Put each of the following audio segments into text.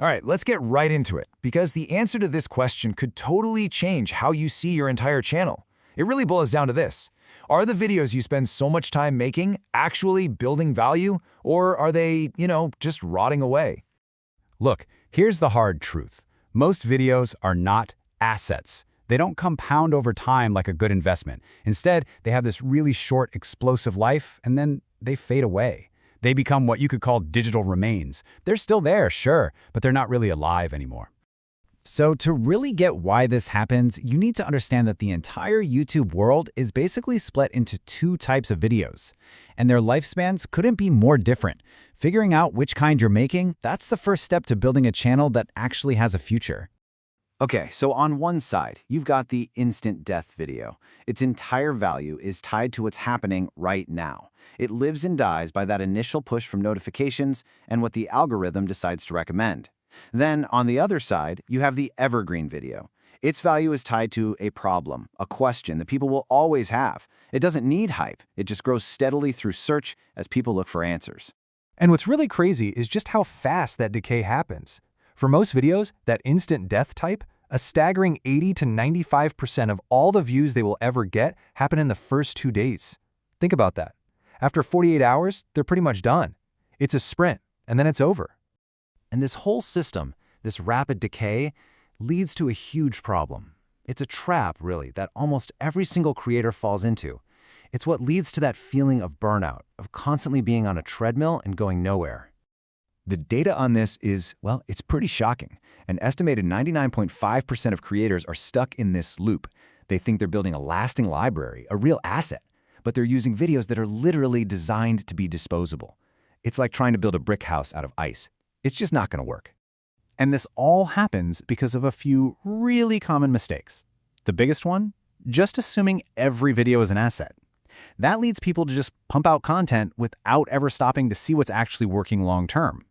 All right, let's get right into it, because the answer to this question could totally change how you see your entire channel. It really boils down to this. Are the videos you spend so much time making actually building value, or are they, just rotting away? Look, here's the hard truth. Most videos are not assets. They don't compound over time like a good investment. Instead, they have this really short, explosive life, and then they fade away. They become what you could call digital remains. They're still there, sure, but they're not really alive anymore. So to really get why this happens, you need to understand that the entire YouTube world is basically split into two types of videos, and their lifespans couldn't be more different. Figuring out which kind you're making, that's the first step to building a channel that actually has a future. Okay, so on one side, you've got the instant death video. Its entire value is tied to what's happening right now. It lives and dies by that initial push from notifications and what the algorithm decides to recommend. Then, on the other side, you have the evergreen video. Its value is tied to a problem, a question that people will always have. It doesn't need hype. It just grows steadily through search as people look for answers. And what's really crazy is just how fast that decay happens. For most videos, that instant death type, a staggering 80 to 95% of all the views they will ever get happen in the first 2 days. Think about that. After 48 hours, they're pretty much done. It's a sprint, and then it's over. And this whole system, this rapid decay, leads to a huge problem. It's a trap, really, that almost every single creator falls into. It's what leads to that feeling of burnout, of constantly being on a treadmill and going nowhere. The data on this is, well, it's pretty shocking. An estimated 99.5% of creators are stuck in this loop. They think they're building a lasting library, a real asset, but they're using videos that are literally designed to be disposable. It's like trying to build a brick house out of ice. It's just not going to work. And this all happens because of a few really common mistakes. The biggest one? Just assuming every video is an asset. That leads people to just pump out content without ever stopping to see what's actually working long-term.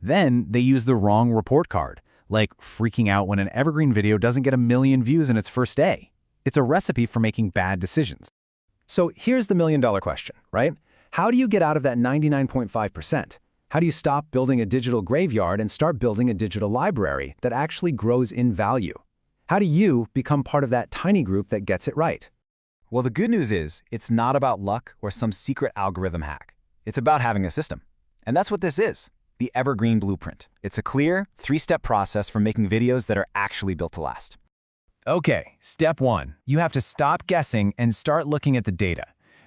Then they use the wrong report card, like freaking out when an evergreen video doesn't get 1 million views in its first day. It's a recipe for making bad decisions. So here's the million-dollar question, right? How do you get out of that 99.5%? How do you stop building a digital graveyard and start building a digital library that actually grows in value? How do you become part of that tiny group that gets it right? Well, the good news is, it's not about luck or some secret algorithm hack. It's about having a system. And that's what this is, the Evergreen Blueprint. It's a clear, 3-step process for making videos that are actually built to last. Okay, step 1. You have to stop guessing and start looking at the data.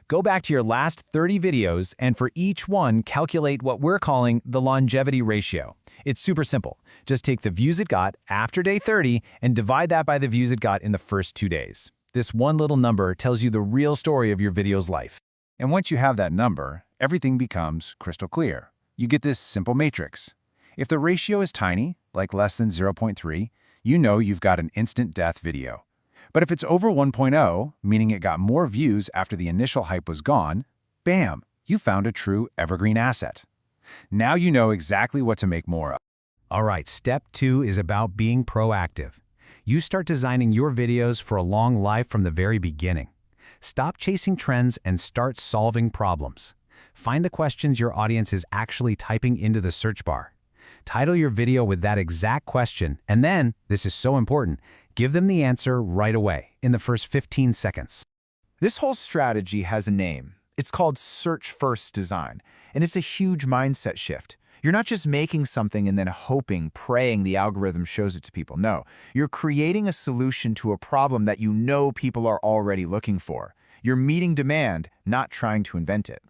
Go back to your last 30 videos and for each one, calculate what we're calling the longevity ratio. It's super simple. Just take the views it got after day 30 and divide that by the views it got in the first 2 days. This one little number tells you the real story of your video's life. And once you have that number, everything becomes crystal clear. You get this simple matrix. If the ratio is tiny, like less than 0.3, you know you've got an instant death video. But if it's over 1.0, meaning it got more views after the initial hype was gone, bam, you found a true evergreen asset. Now you know exactly what to make more of. All right, step 2 is about being proactive. You start designing your videos for a long life from the very beginning. Stop chasing trends and start solving problems. Find the questions your audience is actually typing into the search bar. Title your video with that exact question, and then, this is so important, give them the answer right away, in the first 15 seconds. This whole strategy has a name. It's called search-first design, and it's a huge mindset shift. You're not just making something and then hoping, praying the algorithm shows it to people. No, you're creating a solution to a problem that you know people are already looking for. You're meeting demand, not trying to invent it.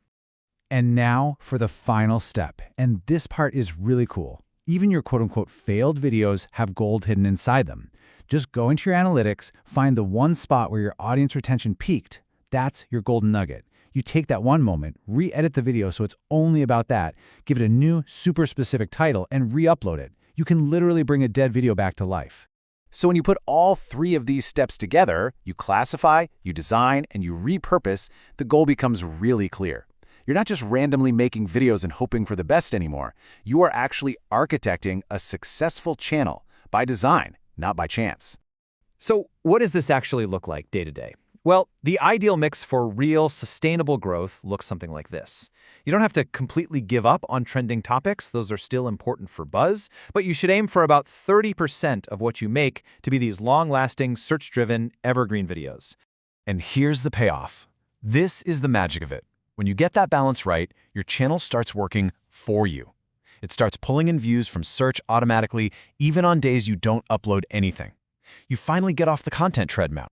And now for the final step, and this part is really cool. Even your quote-unquote failed videos have gold hidden inside them. Just go into your analytics, find the one spot where your audience retention peaked. That's your golden nugget. You take that one moment, re-edit the video so it's only about that, give it a new, super specific title, and re-upload it. You can literally bring a dead video back to life. So when you put all 3 of these steps together, you classify, you design, and you repurpose, the goal becomes really clear. You're not just randomly making videos and hoping for the best anymore. You are actually architecting a successful channel by design, not by chance. So what does this actually look like day to day? Well, the ideal mix for real, sustainable growth looks something like this. You don't have to completely give up on trending topics, those are still important for buzz, but you should aim for about 30% of what you make to be these long-lasting, search-driven, evergreen videos. And here's the payoff. This is the magic of it. When you get that balance right, your channel starts working for you. It starts pulling in views from search automatically, even on days you don't upload anything. You finally get off the content treadmill.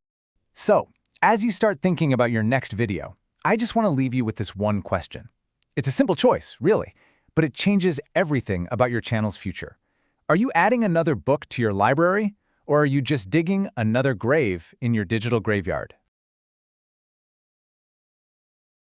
So, as you start thinking about your next video, I just want to leave you with this one question. It's a simple choice, really, but it changes everything about your channel's future. Are you adding another book to your library, or are you just digging another grave in your digital graveyard?